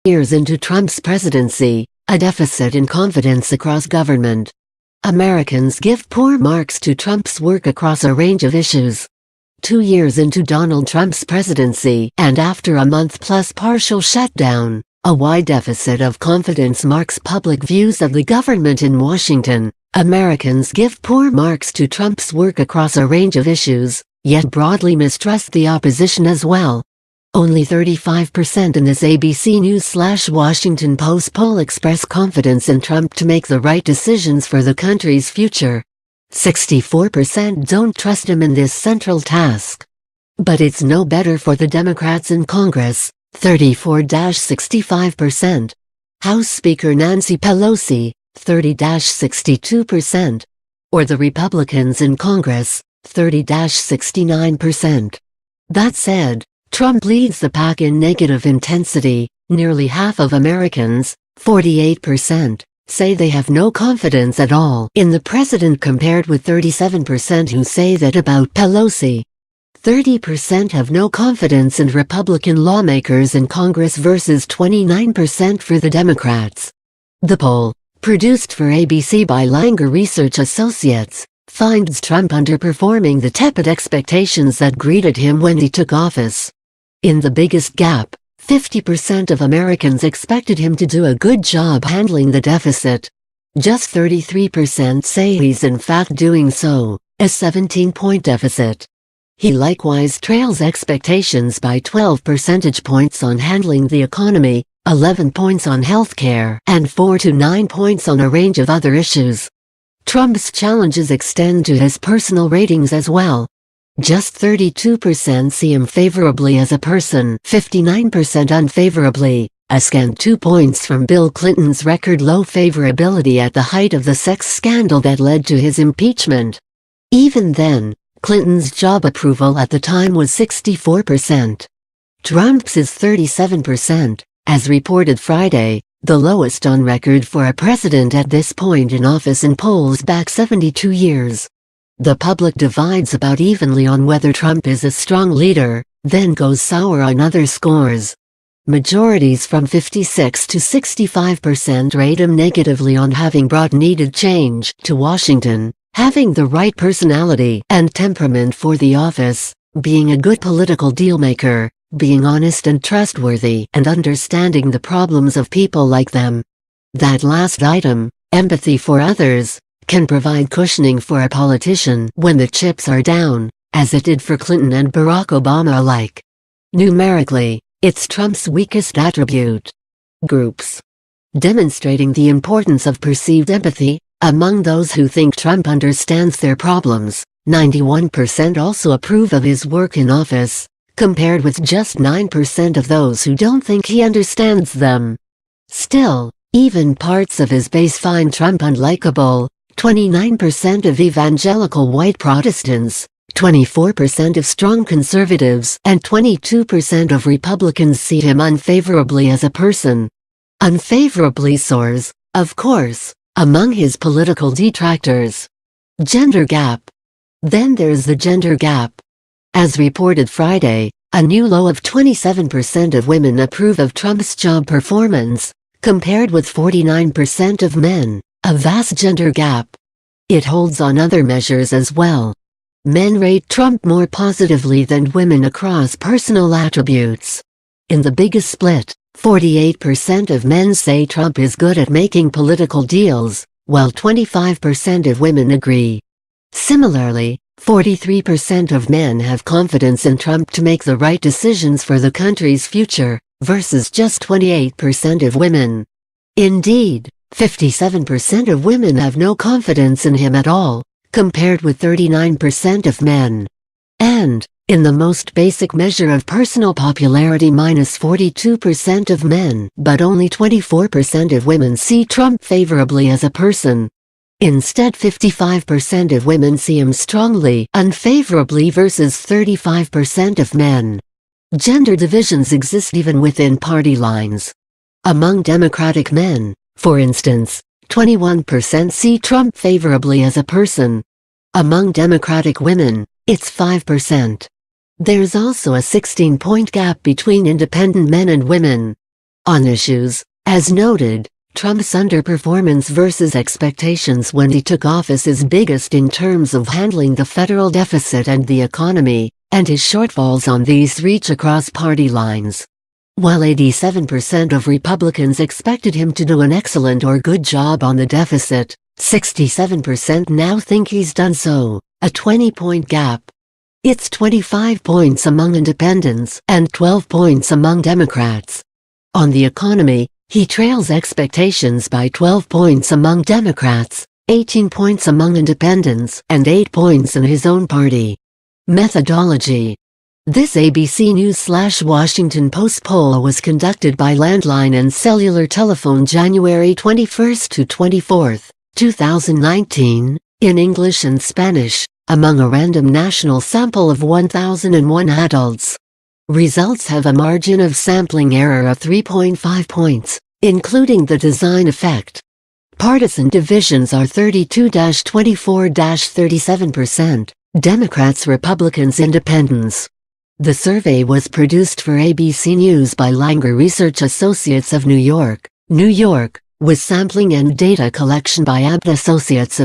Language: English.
Years into Trump's presidency, a deficit in confidence across government. Americans give poor marks to Trump's work across a range of issues. 2 years into Donald Trump's presidency, and after a month-plus partial shutdown, a wide deficit of confidence marks public views of the government in Washington. Americans give poor marks to Trump's work across a range of issues, yet broadly mistrust the opposition as well. Only 35% in this ABC News/Washington Post poll express confidence in Trump to make the right decisions for the country's future. 64% don't trust him in this central task. But it's no better for the Democrats in Congress, 34-65%. House Speaker Nancy Pelosi, 30-62%. Or the Republicans in Congress, 30-69%. That said, Trump leads the pack in negative intensity. Nearly half of Americans, 48%, say they have no confidence at all in the president, compared with 37% who say that about Pelosi. 30% have no confidence in Republican lawmakers in Congress versus 29% for the Democrats. The poll, produced for ABC by Langer Research Associates, finds Trump underperforming the tepid expectations that greeted him when he took office. In the biggest gap, 50% of Americans expected him to do a good job handling the deficit. Just 33% say he's in fact doing so, a 17-point deficit. He likewise trails expectations by 12 percentage points on handling the economy, 11 points on healthcare, and 4 to 9 points on a range of other issues. Trump's challenges extend to his personal ratings as well. Just 32% see him favorably as a person, 59% unfavorably, a scant 2 points from Bill Clinton's record-low favorability at the height of the sex scandal that led to his impeachment. Even then, Clinton's job approval at the time was 64%. Trump's is 37%, as reported Friday, the lowest on record for a president at this point in office in polls back 72 years. The public divides about evenly on whether Trump is a strong leader, then goes sour on other scores. Majorities from 56 to 65% rate him negatively on having brought needed change to Washington, having the right personality and temperament for the office, being a good political dealmaker, being honest and trustworthy, and understanding the problems of people like them. That last item, empathy for others, can provide cushioning for a politician when the chips are down, as it did for Clinton and Barack Obama alike. Numerically, it's Trump's weakest attribute. Groups. Demonstrating the importance of perceived empathy, among those who think Trump understands their problems, 91% also approve of his work in office, compared with just 9% of those who don't think he understands them. Still, even parts of his base find Trump unlikable. 29% of evangelical white Protestants, 24% of strong conservatives, and 22% of Republicans see him unfavorably as a person. Unfavorably soars, of course, among his political detractors. Gender gap. Then there's the gender gap. As reported Friday, a new low of 27% of women approve of Trump's job performance, compared with 49% of men. A vast gender gap. It holds on other measures as well. Men rate Trump more positively than women across personal attributes. In the biggest split, 48% of men say Trump is good at making political deals, while 25% of women agree. Similarly, 43% of men have confidence in Trump to make the right decisions for the country's future, versus just 28% of women. Indeed, 57% of women have no confidence in him at all, compared with 39% of men. And, in the most basic measure of personal popularity, minus 42% of men, but only 24% of women see Trump favorably as a person. Instead, 55% of women see him strongly unfavorably versus 35% of men. Gender divisions exist even within party lines. Among Democratic men, for instance, 21% see Trump favorably as a person. Among Democratic women, it's 5%. There's also a 16-point gap between independent men and women. On issues, as noted, Trump's underperformance versus expectations when he took office is biggest in terms of handling the federal deficit and the economy, and his shortfalls on these reach across party lines. While 87% of Republicans expected him to do an excellent or good job on the deficit, 67% now think he's done so, a 20-point gap. It's 25 points among independents and 12 points among Democrats. On the economy, he trails expectations by 12 points among Democrats, 18 points among independents, and 8 points in his own party. Methodology. This ABC News/Washington Post poll was conducted by landline and cellular telephone January 21 to 24, 2019, in English and Spanish, among a random national sample of 1,001 adults. Results have a margin of sampling error of 3.5 points, including the design effect. Partisan divisions are 32-24-37%, Democrats, Republicans, Independents. The survey was produced for ABC News by Langer Research Associates of New York, with sampling and data collection by Abt Associates of